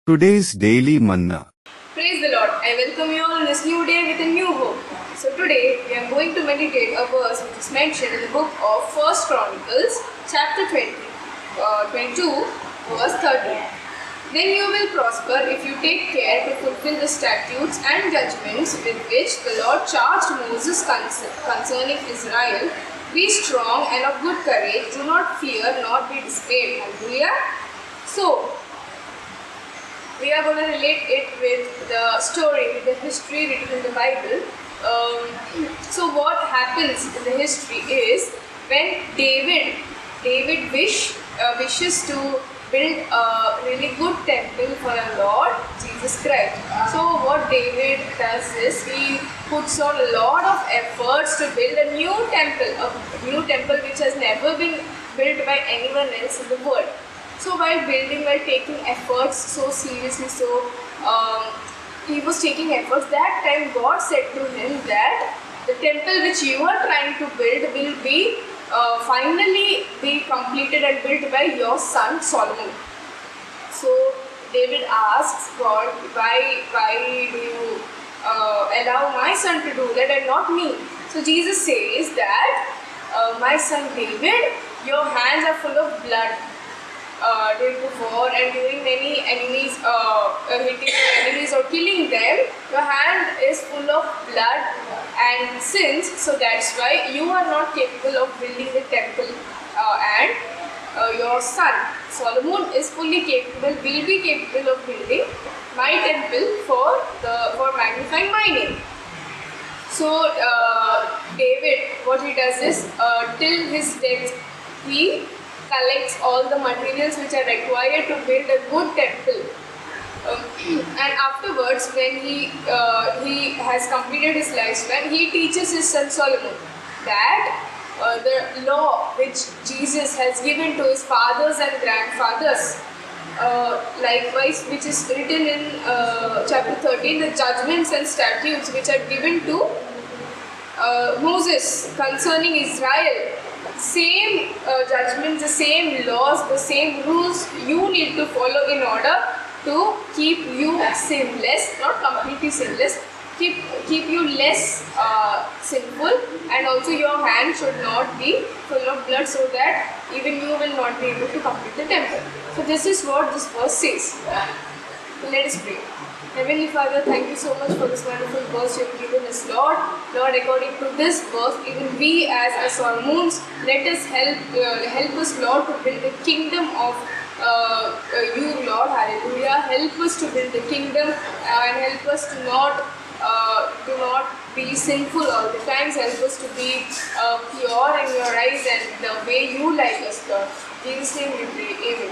Today's Daily Manna. Praise the Lord. I welcome you all in this new day with a new hope. So today we are going to meditate a verse which is mentioned in the book of 1 Chronicles chapter 22 verse 13. Then you will prosper if you take care to fulfill the statutes and judgments with which the Lord charged Moses concerning Israel. Be strong and of good courage. Do not fear nor be dismayed. Hallelujah. So we are going to relate it with the story, with the history written in the Bible. So what happens in the history is when David wishes to build a really good temple for our Lord Jesus Christ. So what David does is he puts on a lot of efforts to build a new temple which has never been built by anyone else in the world. So while taking efforts so seriously, he was taking efforts. That time God said to him that the temple which you are trying to build will be finally be completed and built by your son Solomon. So David asks God, why do you allow my son to do that and not me? So Jesus says that my son David, your hands are full of blood. During the war and during many enemies, hitting enemies or killing them, your hand is full of blood and sins, so that's why you are not capable of building the temple. And your son Solomon is will be capable of building my temple for magnifying my name. So David, what he does is till his death, he collects all the materials which are required to build a good temple. And afterwards, when he has completed his lifespan, he teaches his son Solomon that the law which Jesus has given to his fathers and grandfathers, likewise, which is written in chapter 13, the judgments and statutes which are given to Moses concerning Israel, same judgments, the same laws, the same rules you need to follow in order to keep you sinless, not completely sinless, keep you less sinful, and also your hand should not be full of blood, so that even you will not be able to complete the temple. So this is what this verse says. Let us pray. Heavenly Father, thank you so much for this wonderful verse you have given us, Lord. Lord, according to this verse, even we as Solomons, let us help us, Lord, to build the kingdom of you, Lord. Hallelujah. Help us to build the kingdom and help us to not be sinful all the times. Help us to be pure in your eyes and the way you like us, Lord. In Jesus' name we pray. Amen.